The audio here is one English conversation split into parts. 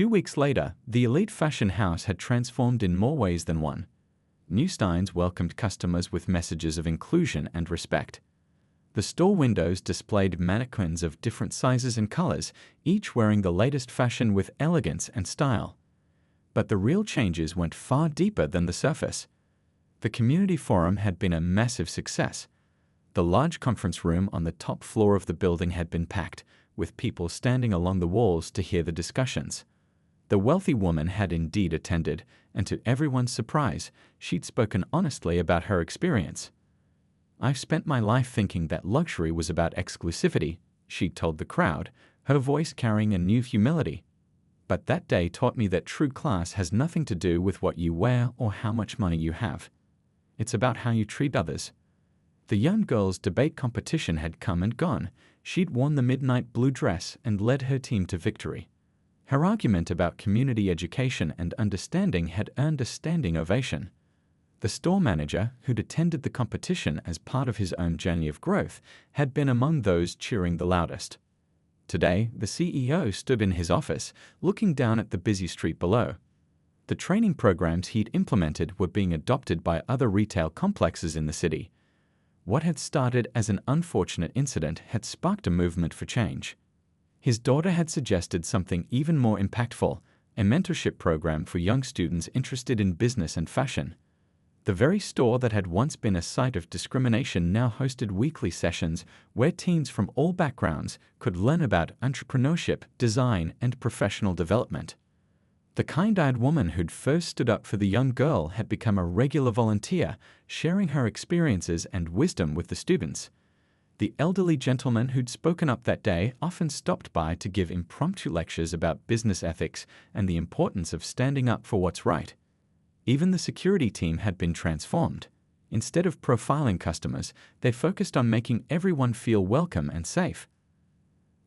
2 weeks later, the elite fashion house had transformed in more ways than one. New signs welcomed customers with messages of inclusion and respect. The store windows displayed mannequins of different sizes and colors, each wearing the latest fashion with elegance and style. But the real changes went far deeper than the surface. The community forum had been a massive success. The large conference room on the top floor of the building had been packed, with people standing along the walls to hear the discussions. The wealthy woman had indeed attended, and to everyone's surprise, she'd spoken honestly about her experience. "I've spent my life thinking that luxury was about exclusivity," she'd told the crowd, her voice carrying a new humility. "But that day taught me that true class has nothing to do with what you wear or how much money you have. It's about how you treat others." The young girl's debate competition had come and gone. She'd worn the midnight blue dress and led her team to victory. Her argument about community education and understanding had earned a standing ovation. The store manager, who'd attended the competition as part of his own journey of growth, had been among those cheering the loudest. Today, the CEO stood in his office, looking down at the busy street below. The training programs he'd implemented were being adopted by other retail complexes in the city. What had started as an unfortunate incident had sparked a movement for change. His daughter had suggested something even more impactful, a mentorship program for young students interested in business and fashion. The very store that had once been a site of discrimination now hosted weekly sessions where teens from all backgrounds could learn about entrepreneurship, design, and professional development. The kind-eyed woman who'd first stood up for the young girl had become a regular volunteer, sharing her experiences and wisdom with the students. The elderly gentleman who'd spoken up that day often stopped by to give impromptu lectures about business ethics and the importance of standing up for what's right. Even the security team had been transformed. Instead of profiling customers, they focused on making everyone feel welcome and safe.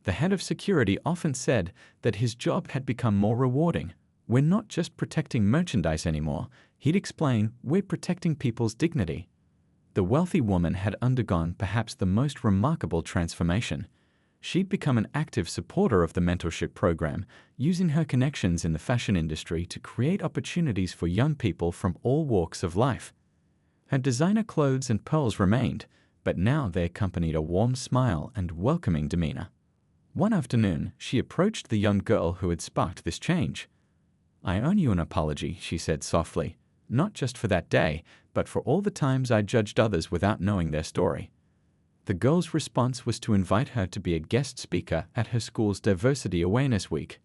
The head of security often said that his job had become more rewarding. "We're not just protecting merchandise anymore," he'd explain, "we're protecting people's dignity." The wealthy woman had undergone perhaps the most remarkable transformation. She'd become an active supporter of the mentorship program, using her connections in the fashion industry to create opportunities for young people from all walks of life. Her designer clothes and pearls remained, but now they accompanied a warm smile and welcoming demeanor. One afternoon, she approached the young girl who had sparked this change. "I owe you an apology," she said softly, "not just for that day, but for all the times I judged others without knowing their story." The girl's response was to invite her to be a guest speaker at her school's Diversity Awareness Week.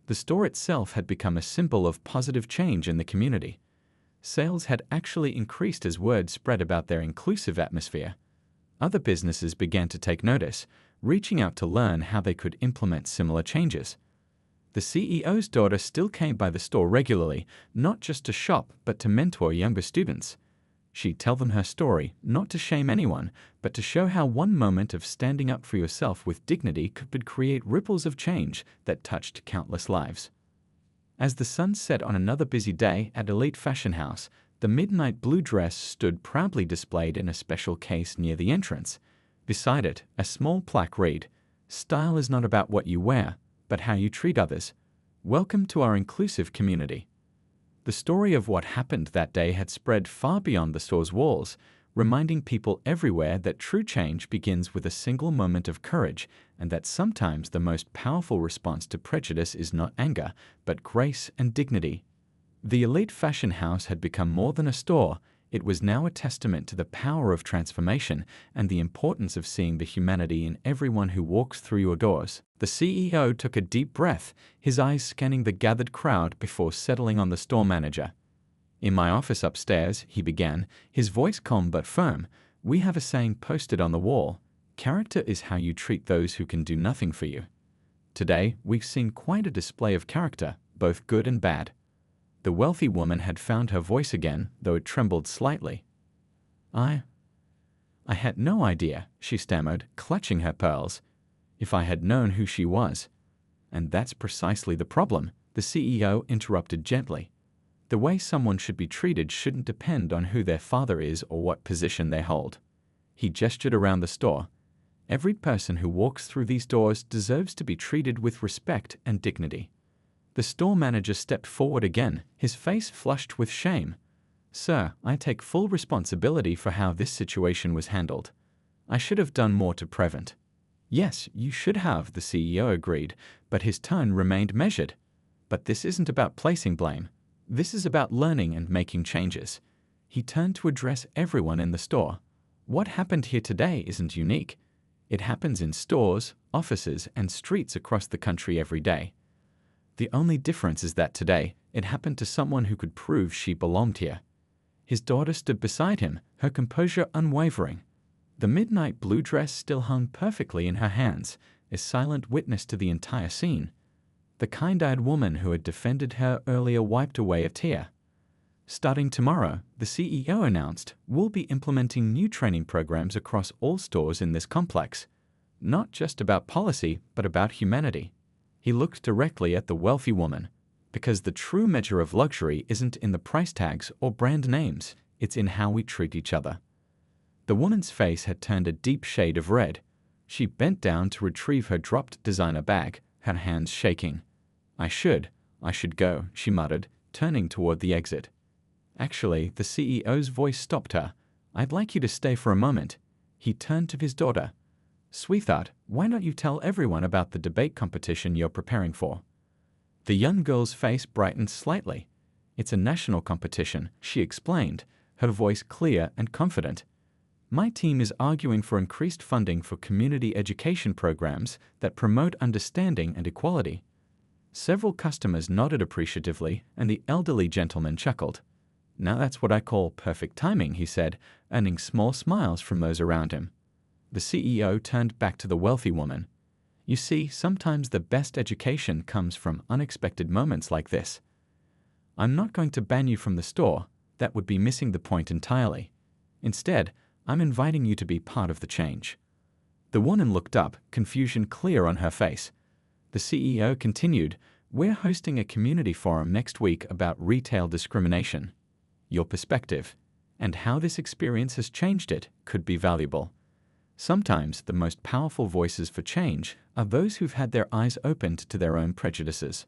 The store itself had become a symbol of positive change in the community. Sales had actually increased as word spread about their inclusive atmosphere. Other businesses began to take notice, reaching out to learn how they could implement similar changes. The CEO's daughter still came by the store regularly, not just to shop, but to mentor younger students. She'd tell them her story, not to shame anyone, but to show how one moment of standing up for yourself with dignity could create ripples of change that touched countless lives. As the sun set on another busy day at Elite Fashion House, the midnight blue dress stood proudly displayed in a special case near the entrance. Beside it, a small plaque read, "Style is not about what you wear, but how you treat others. Welcome to our inclusive community." The story of what happened that day had spread far beyond the store's walls, reminding people everywhere that true change begins with a single moment of courage, and that sometimes the most powerful response to prejudice is not anger, but grace and dignity. The Elite Fashion House had become more than a store. It was now a testament to the power of transformation and the importance of seeing the humanity in everyone who walks through your doors. The CEO took a deep breath, his eyes scanning the gathered crowd before settling on the store manager. "In my office upstairs," he began, his voice calm but firm, "we have a saying posted on the wall: character is how you treat those who can do nothing for you. Today, we've seen quite a display of character, both good and bad." The wealthy woman had found her voice again, though it trembled slightly. I had no idea," she stammered, clutching her pearls. "If I had known who she was." "And that's precisely the problem," the CEO interrupted gently. "The way someone should be treated shouldn't depend on who their father is or what position they hold." He gestured around the store. "Every person who walks through these doors deserves to be treated with respect and dignity." The store manager stepped forward again, his face flushed with shame. "Sir, I take full responsibility for how this situation was handled. I should have done more to prevent." "Yes, you should have," the CEO agreed, but his tone remained measured. "But this isn't about placing blame. This is about learning and making changes." He turned to address everyone in the store. "What happened here today isn't unique. It happens in stores, offices, and streets across the country every day. The only difference is that today, it happened to someone who could prove she belonged here." His daughter stood beside him, her composure unwavering. The midnight blue dress still hung perfectly in her hands, a silent witness to the entire scene. The kind-eyed woman who had defended her earlier wiped away a tear. "Starting tomorrow," the CEO announced, "we'll be implementing new training programs across all stores in this complex. Not just about policy, but about humanity." He looked directly at the wealthy woman. "Because the true measure of luxury isn't in the price tags or brand names, it's in how we treat each other." The woman's face had turned a deep shade of red. She bent down to retrieve her dropped designer bag, her hands shaking. I should go," she muttered, turning toward the exit. Actually, the CEO's voice stopped her. "I'd like you to stay for a moment." He turned to his daughter. "Sweetheart, why don't you tell everyone about the debate competition you're preparing for?" The young girl's face brightened slightly. "It's a national competition," she explained, her voice clear and confident. "My team is arguing for increased funding for community education programs that promote understanding and equality." Several customers nodded appreciatively, and the elderly gentleman chuckled. "Now that's what I call perfect timing," he said, earning small smiles from those around him. The CEO turned back to the wealthy woman. "You see, sometimes the best education comes from unexpected moments like this. I'm not going to ban you from the store. That would be missing the point entirely. Instead, I'm inviting you to be part of the change." The woman looked up, confusion clear on her face. The CEO continued, "We're hosting a community forum next week about retail discrimination. Your perspective, and how this experience has changed it, could be valuable. Sometimes the most powerful voices for change are those who've had their eyes opened to their own prejudices."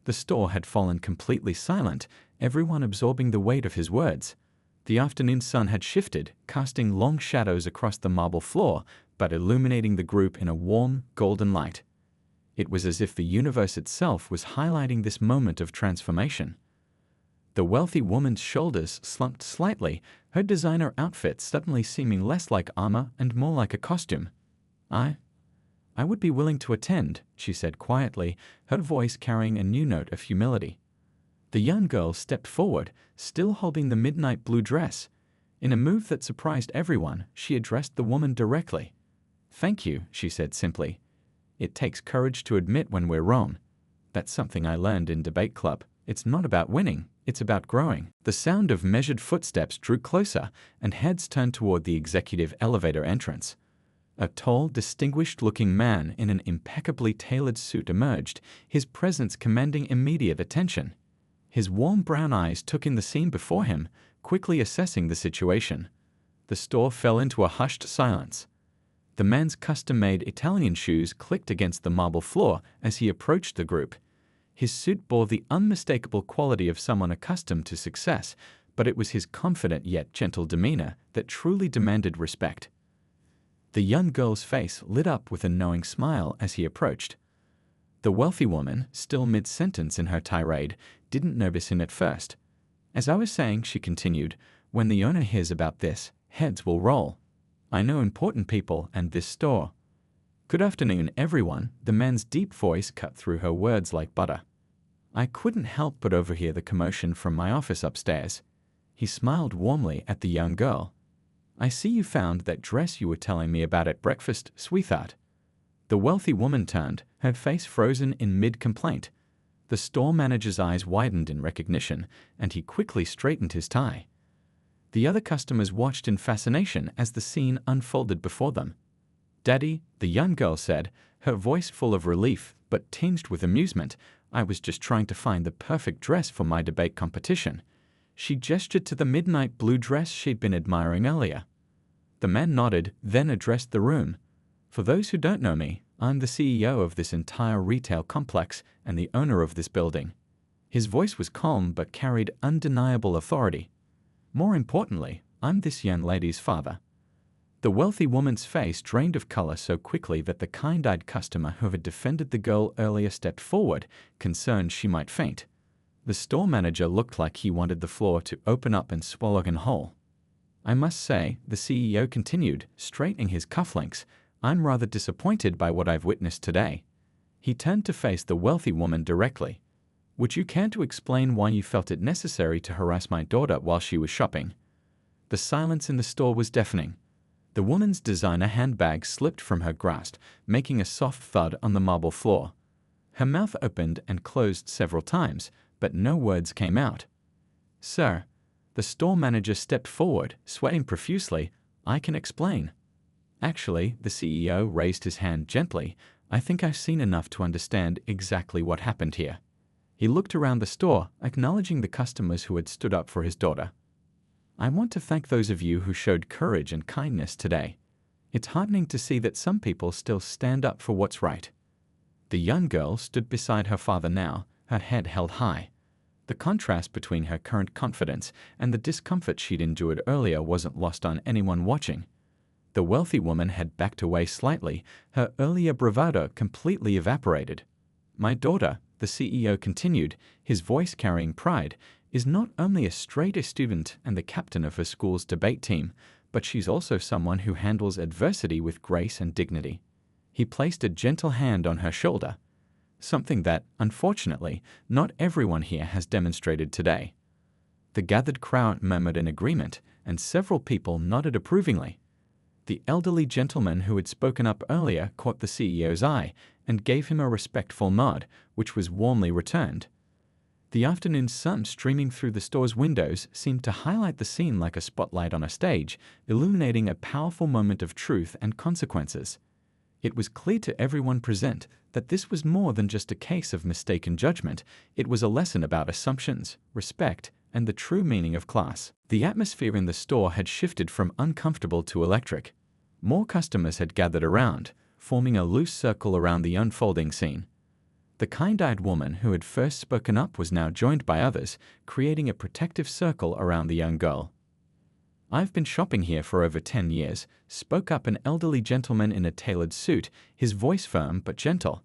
The store had fallen completely silent, everyone absorbing the weight of his words. The afternoon sun had shifted, casting long shadows across the marble floor, but illuminating the group in a warm, golden light. It was as if the universe itself was highlighting this moment of transformation. The wealthy woman's shoulders slumped slightly, her designer outfit suddenly seeming less like armor and more like a costume. I would be willing to attend," she said quietly, her voice carrying a new note of humility. The young girl stepped forward, still holding the midnight blue dress. In a move that surprised everyone, she addressed the woman directly. "Thank you," she said simply. "It takes courage to admit when we're wrong. That's something I learned in debate club. It's not about winning, it's about growing." The sound of measured footsteps drew closer, and heads turned toward the executive elevator entrance. A tall, distinguished-looking man in an impeccably tailored suit emerged, his presence commanding immediate attention. His warm brown eyes took in the scene before him, quickly assessing the situation. The store fell into a hushed silence. The man's custom-made Italian shoes clicked against the marble floor as he approached the group. His suit bore the unmistakable quality of someone accustomed to success, but it was his confident yet gentle demeanor that truly demanded respect. The young girl's face lit up with a knowing smile as he approached. The wealthy woman, still mid-sentence in her tirade, didn't notice him at first. "As I was saying," she continued, "when the owner hears about this, heads will roll. I know important people and this store." "Good afternoon, everyone," the man's deep voice cut through her words like butter. "I couldn't help but overhear the commotion from my office upstairs." He smiled warmly at the young girl. "I see you found that dress you were telling me about at breakfast, sweetheart." The wealthy woman turned, her face frozen in mid-complaint. The store manager's eyes widened in recognition, and he quickly straightened his tie. The other customers watched in fascination as the scene unfolded before them. "Daddy," the young girl said, her voice full of relief but tinged with amusement, "I was just trying to find the perfect dress for my debate competition." She gestured to the midnight blue dress she'd been admiring earlier. The man nodded, then addressed the room. "For those who don't know me, I'm the CEO of this entire retail complex and the owner of this building. His voice was calm but carried undeniable authority. More importantly, I'm this young lady's father. The wealthy woman's face drained of color so quickly that the kind-eyed customer who had defended the girl earlier stepped forward, concerned she might faint. The store manager looked like he wanted the floor to open up and swallow him whole. I must say, the CEO continued, straightening his cufflinks, I'm rather disappointed by what I've witnessed today. He turned to face the wealthy woman directly. Would you care to explain why you felt it necessary to harass my daughter while she was shopping? The silence in the store was deafening. The woman's designer handbag slipped from her grasp, making a soft thud on the marble floor. Her mouth opened and closed several times, but no words came out. Sir, the store manager stepped forward, sweating profusely. I can explain. Actually, the CEO raised his hand gently. I think I've seen enough to understand exactly what happened here. He looked around the store, acknowledging the customers who had stood up for his daughter. I want to thank those of you who showed courage and kindness today. It's heartening to see that some people still stand up for what's right. The young girl stood beside her father now, her head held high. The contrast between her current confidence and the discomfort she'd endured earlier wasn't lost on anyone watching. The wealthy woman had backed away slightly, her earlier bravado completely evaporated. My daughter, the CEO continued, his voice carrying pride, is not only a straight-A student and the captain of her school's debate team, but she's also someone who handles adversity with grace and dignity. He placed a gentle hand on her shoulder, something that, unfortunately, not everyone here has demonstrated today. The gathered crowd murmured in agreement, and several people nodded approvingly. The elderly gentleman who had spoken up earlier caught the CEO's eye and gave him a respectful nod, which was warmly returned. The afternoon sun streaming through the store's windows seemed to highlight the scene like a spotlight on a stage, illuminating a powerful moment of truth and consequences. It was clear to everyone present that this was more than just a case of mistaken judgment. It was a lesson about assumptions, respect, and the true meaning of class. The atmosphere in the store had shifted from uncomfortable to electric. More customers had gathered around, forming a loose circle around the unfolding scene. The kind-eyed woman who had first spoken up was now joined by others, creating a protective circle around the young girl. I've been shopping here for over 10 years, spoke up an elderly gentleman in a tailored suit, his voice firm but gentle.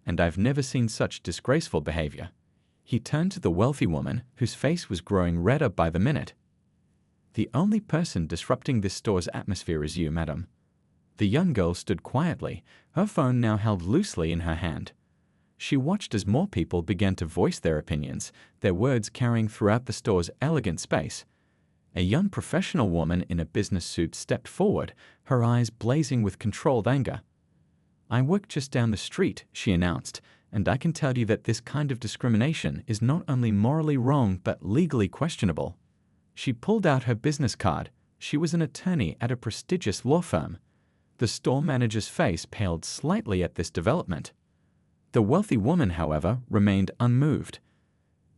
And I've never seen such disgraceful behavior. He turned to the wealthy woman, whose face was growing redder by the minute. The only person disrupting this store's atmosphere is you, madam. The young girl stood quietly, her phone now held loosely in her hand. She watched as more people began to voice their opinions, their words carrying throughout the store's elegant space. A young professional woman in a business suit stepped forward, her eyes blazing with controlled anger. I work just down the street, she announced, and I can tell you that this kind of discrimination is not only morally wrong but legally questionable. She pulled out her business card. She was an attorney at a prestigious law firm. The store manager's face paled slightly at this development. The wealthy woman, however, remained unmoved.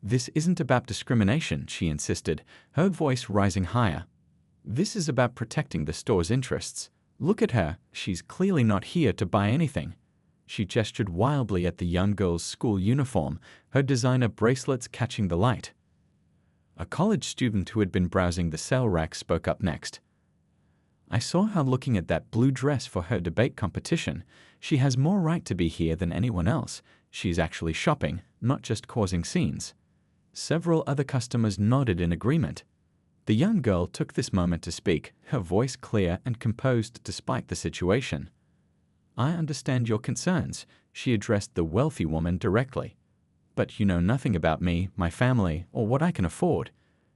This isn't about discrimination, she insisted, her voice rising higher. This is about protecting the store's interests. Look at her, she's clearly not here to buy anything. She gestured wildly at the young girl's school uniform, her designer bracelets catching the light. A college student who had been browsing the sale rack spoke up next. I saw her looking at that blue dress for her debate competition. She has more right to be here than anyone else. She's actually shopping, not just causing scenes. Several other customers nodded in agreement. The young girl took this moment to speak, her voice clear and composed despite the situation. I understand your concerns, she addressed the wealthy woman directly. But you know nothing about me, my family, or what I can afford.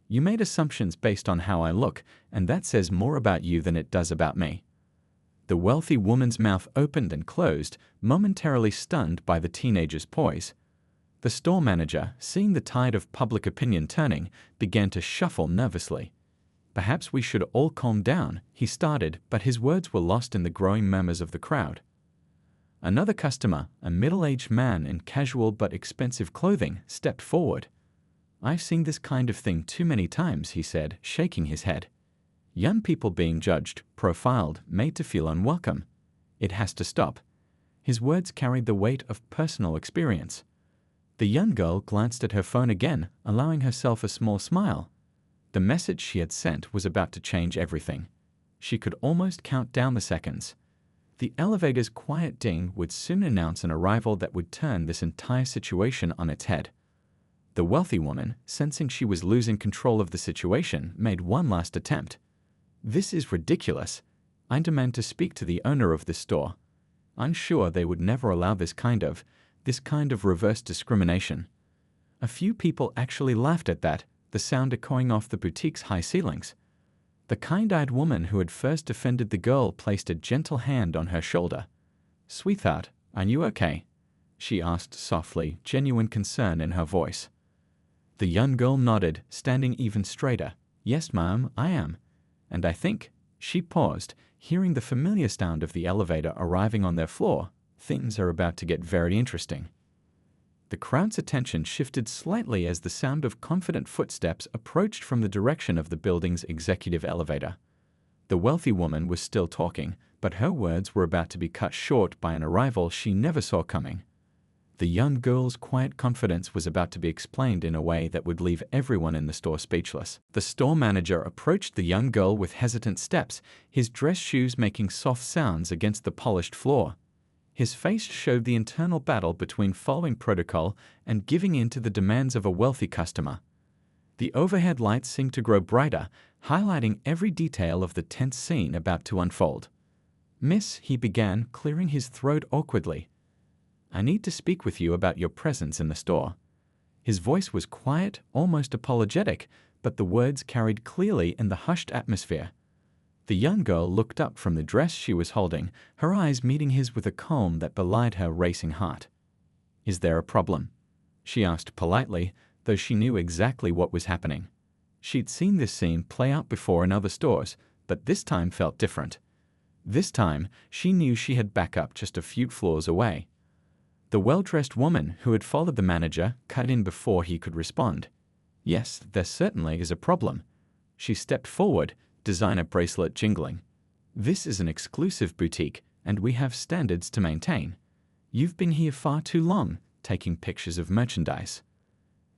You made assumptions based on how I look, and that says more about you than it does about me. The wealthy woman's mouth opened and closed, momentarily stunned by the teenager's poise. The store manager, seeing the tide of public opinion turning, began to shuffle nervously. Perhaps we should all calm down, he started, but his words were lost in the growing murmurs of the crowd. Another customer, a middle-aged man in casual but expensive clothing, stepped forward. I've seen this kind of thing too many times, he said, shaking his head. Young people being judged, profiled, made to feel unwelcome. It has to stop. His words carried the weight of personal experience. The young girl glanced at her phone again, allowing herself a small smile. The message she had sent was about to change everything. She could almost count down the seconds. The elevator's quiet ding would soon announce an arrival that would turn this entire situation on its head. The wealthy woman, sensing she was losing control of the situation, made one last attempt. "This is ridiculous. I demand to speak to the owner of this store. I'm sure they would never allow this kind of reverse discrimination." A few people actually laughed at that, the sound echoing off the boutique's high ceilings. The kind-eyed woman who had first defended the girl placed a gentle hand on her shoulder. "Sweetheart, are you okay?" she asked softly, genuine concern in her voice. The young girl nodded, standing even straighter. "Yes, ma'am, I am. And I think," she paused, hearing the familiar sound of the elevator arriving on their floor, "things are about to get very interesting." The crowd's attention shifted slightly as the sound of confident footsteps approached from the direction of the building's executive elevator. The wealthy woman was still talking, but her words were about to be cut short by an arrival she never saw coming. The young girl's quiet confidence was about to be explained in a way that would leave everyone in the store speechless. The store manager approached the young girl with hesitant steps, his dress shoes making soft sounds against the polished floor. His face showed the internal battle between following protocol and giving in to the demands of a wealthy customer. The overhead lights seemed to grow brighter, highlighting every detail of the tense scene about to unfold. "Miss," he began, clearing his throat awkwardly, "I need to speak with you about your presence in the store." His voice was quiet, almost apologetic, but the words carried clearly in the hushed atmosphere. The young girl looked up from the dress she was holding, her eyes meeting his with a calm that belied her racing heart. "Is there a problem?" she asked politely, though she knew exactly what was happening. She'd seen this scene play out before in other stores, but this time felt different. This time, she knew she had backup just a few floors away. The well-dressed woman who had followed the manager cut in before he could respond. "Yes, there certainly is a problem." She stepped forward, designer bracelet jingling. "This is an exclusive boutique, and we have standards to maintain. You've been here far too long, taking pictures of merchandise."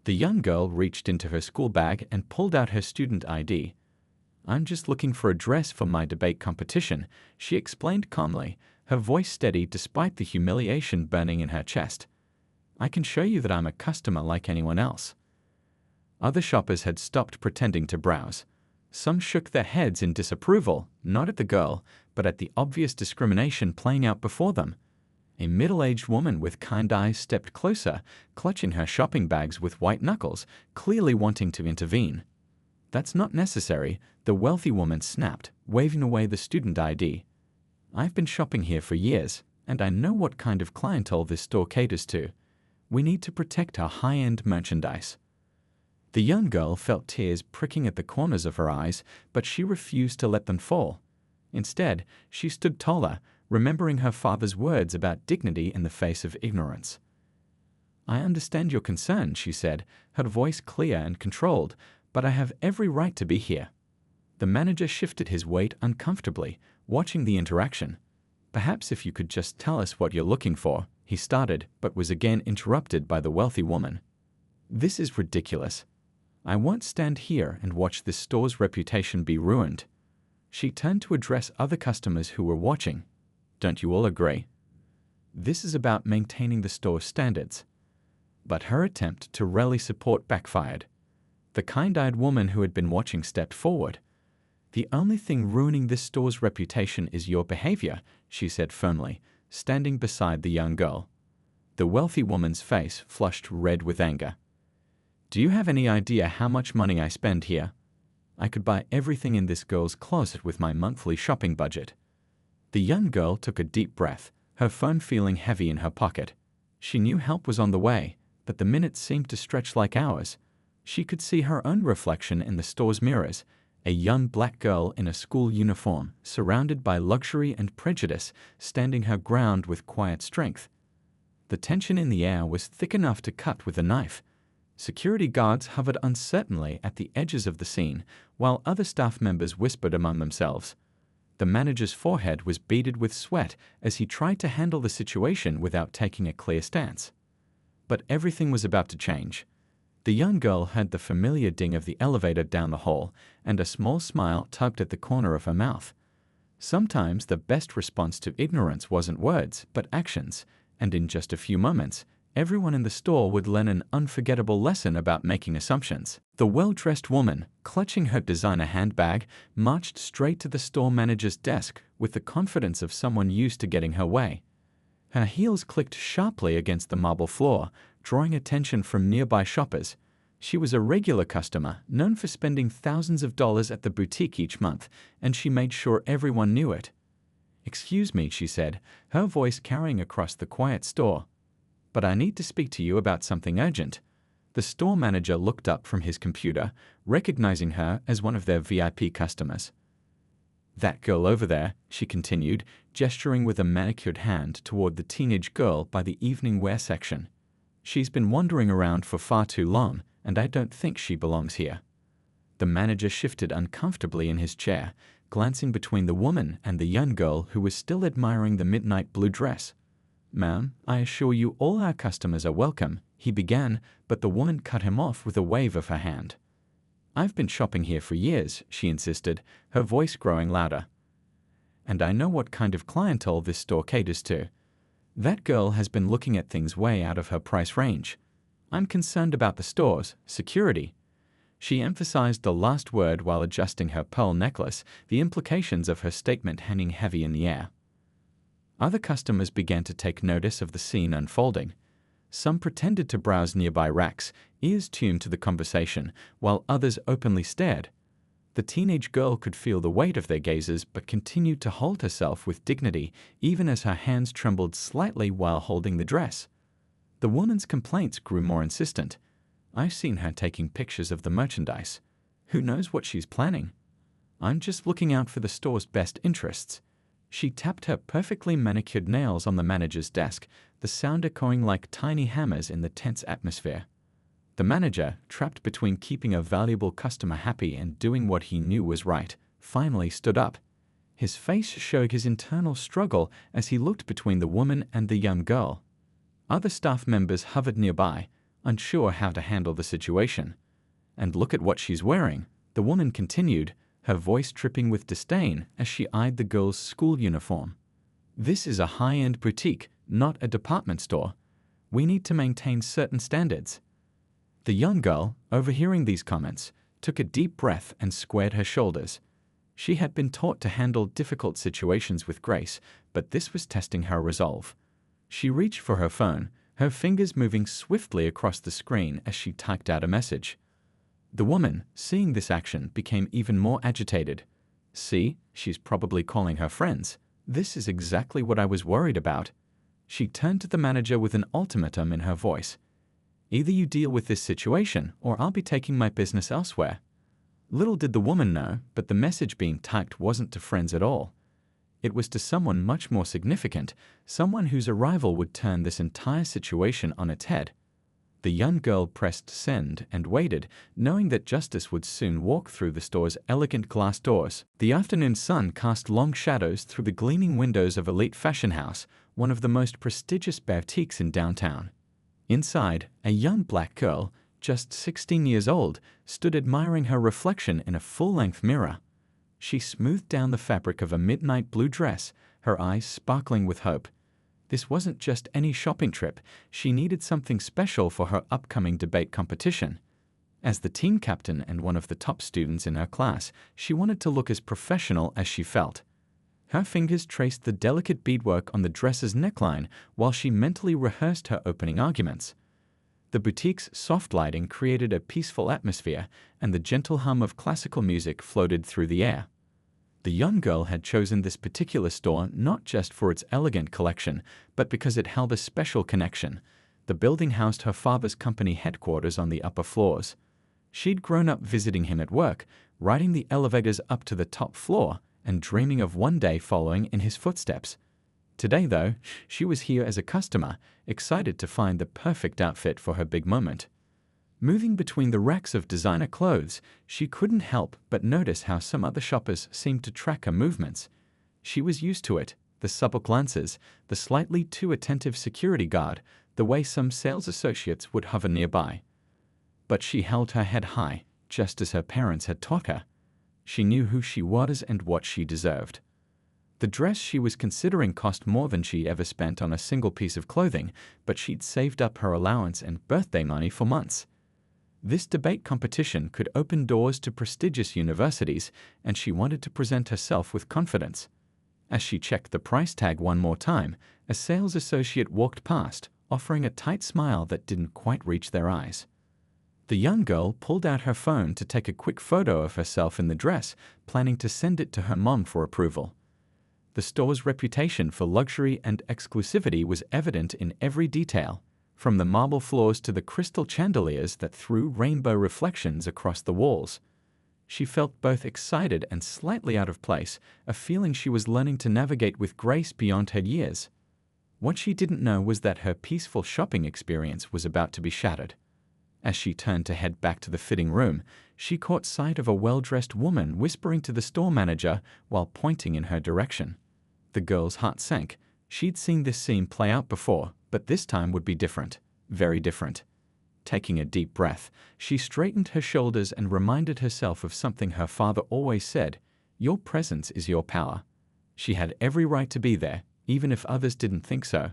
The young girl reached into her school bag and pulled out her student ID. "I'm just looking for a dress for my debate competition," she explained calmly, her voice steady despite the humiliation burning in her chest. "I can show you that I'm a customer like anyone else." Other shoppers had stopped pretending to browse. Some shook their heads in disapproval, not at the girl, but at the obvious discrimination playing out before them. A middle-aged woman with kind eyes stepped closer, clutching her shopping bags with white knuckles, clearly wanting to intervene. "That's not necessary," the wealthy woman snapped, waving away the student ID. "I've been shopping here for years, and I know what kind of clientele this store caters to. We need to protect our high-end merchandise." The young girl felt tears pricking at the corners of her eyes, but she refused to let them fall. Instead, she stood taller, remembering her father's words about dignity in the face of ignorance. "I understand your concern," she said, her voice clear and controlled, "but I have every right to be here." The manager shifted his weight uncomfortably, watching the interaction. "Perhaps if you could just tell us what you're looking for," he started, but was again interrupted by the wealthy woman. "This is ridiculous. I won't stand here and watch this store's reputation be ruined." She turned to address other customers who were watching. "Don't you all agree? This is about maintaining the store's standards." But her attempt to rally support backfired. The kind-eyed woman who had been watching stepped forward. "The only thing ruining this store's reputation is your behavior," she said firmly, standing beside the young girl. The wealthy woman's face flushed red with anger. "Do you have any idea how much money I spend here? I could buy everything in this girl's closet with my monthly shopping budget." The young girl took a deep breath, her phone feeling heavy in her pocket. She knew help was on the way, but the minutes seemed to stretch like hours. She could see her own reflection in the store's mirrors, a young black girl in a school uniform, surrounded by luxury and prejudice, standing her ground with quiet strength. The tension in the air was thick enough to cut with a knife. Security guards hovered uncertainly at the edges of the scene, while other staff members whispered among themselves. The manager's forehead was beaded with sweat as he tried to handle the situation without taking a clear stance. But everything was about to change. The young girl heard the familiar ding of the elevator down the hall, and a small smile tugged at the corner of her mouth. Sometimes the best response to ignorance wasn't words, but actions, and in just a few moments, everyone in the store would learn an unforgettable lesson about making assumptions. The well-dressed woman, clutching her designer handbag, marched straight to the store manager's desk with the confidence of someone used to getting her way. Her heels clicked sharply against the marble floor, drawing attention from nearby shoppers. She was a regular customer, known for spending thousands of dollars at the boutique each month, and she made sure everyone knew it. "Excuse me," she said, her voice carrying across the quiet store, "but I need to speak to you about something urgent." The store manager looked up from his computer, recognizing her as one of their VIP customers. "That girl over there," she continued, gesturing with a manicured hand toward the teenage girl by the evening wear section. "She's been wandering around for far too long, and I don't think she belongs here." The manager shifted uncomfortably in his chair, glancing between the woman and the young girl who was still admiring the midnight blue dress. "Ma'am, I assure you all our customers are welcome," he began, but the woman cut him off with a wave of her hand. "I've been shopping here for years," she insisted, her voice growing louder. "And I know what kind of clientele this store caters to. That girl has been looking at things way out of her price range. I'm concerned about the store's security." She emphasized the last word while adjusting her pearl necklace, the implications of her statement hanging heavy in the air. Other customers began to take notice of the scene unfolding. Some pretended to browse nearby racks, ears tuned to the conversation, while others openly stared. The teenage girl could feel the weight of their gazes but continued to hold herself with dignity, even as her hands trembled slightly while holding the dress. The woman's complaints grew more insistent. "I've seen her taking pictures of the merchandise. Who knows what she's planning? I'm just looking out for the store's best interests." She tapped her perfectly manicured nails on the manager's desk, the sound echoing like tiny hammers in the tense atmosphere. The manager, trapped between keeping a valuable customer happy and doing what he knew was right, finally stood up. His face showed his internal struggle as he looked between the woman and the young girl. Other staff members hovered nearby, unsure how to handle the situation. "And look at what she's wearing," the woman continued, her voice tripping with disdain as she eyed the girl's school uniform. "This is a high-end boutique, not a department store. We need to maintain certain standards." The young girl, overhearing these comments, took a deep breath and squared her shoulders. She had been taught to handle difficult situations with grace, but this was testing her resolve. She reached for her phone, her fingers moving swiftly across the screen as she typed out a message. The woman, seeing this action, became even more agitated. "See, she's probably calling her friends. This is exactly what I was worried about." She turned to the manager with an ultimatum in her voice. "Either you deal with this situation, or I'll be taking my business elsewhere." Little did the woman know, but the message being typed wasn't to friends at all. It was to someone much more significant, someone whose arrival would turn this entire situation on its head. The young girl pressed send and waited, knowing that justice would soon walk through the store's elegant glass doors. The afternoon sun cast long shadows through the gleaming windows of Elite Fashion House, one of the most prestigious boutiques in downtown. Inside, a young black girl, just 16 years old, stood admiring her reflection in a full-length mirror. She smoothed down the fabric of a midnight blue dress, her eyes sparkling with hope. This wasn't just any shopping trip. She needed something special for her upcoming debate competition. As the team captain and one of the top students in her class, she wanted to look as professional as she felt. Her fingers traced the delicate beadwork on the dress's neckline while she mentally rehearsed her opening arguments. The boutique's soft lighting created a peaceful atmosphere, and the gentle hum of classical music floated through the air. The young girl had chosen this particular store not just for its elegant collection, but because it held a special connection. The building housed her father's company headquarters on the upper floors. She'd grown up visiting him at work, riding the elevators up to the top floor, and dreaming of one day following in his footsteps. Today, though, she was here as a customer, excited to find the perfect outfit for her big moment. Moving between the racks of designer clothes, she couldn't help but notice how some other shoppers seemed to track her movements. She was used to it, the supple glances, the slightly too attentive security guard, the way some sales associates would hover nearby. But she held her head high, just as her parents had taught her. She knew who she was and what she deserved. The dress she was considering cost more than she ever spent on a single piece of clothing, but she'd saved up her allowance and birthday money for months. This debate competition could open doors to prestigious universities, and she wanted to present herself with confidence. As she checked the price tag one more time, a sales associate walked past, offering a tight smile that didn't quite reach their eyes. The young girl pulled out her phone to take a quick photo of herself in the dress, planning to send it to her mom for approval. The store's reputation for luxury and exclusivity was evident in every detail, from the marble floors to the crystal chandeliers that threw rainbow reflections across the walls. She felt both excited and slightly out of place, a feeling she was learning to navigate with grace beyond her years. What she didn't know was that her peaceful shopping experience was about to be shattered. As she turned to head back to the fitting room, she caught sight of a well-dressed woman whispering to the store manager while pointing in her direction. The girl's heart sank. She'd seen this scene play out before, but this time would be different, very different. Taking a deep breath, she straightened her shoulders and reminded herself of something her father always said: "Your presence is your power." She had every right to be there, even if others didn't think so.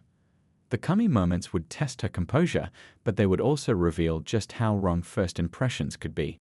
The coming moments would test her composure, but they would also reveal just how wrong first impressions could be.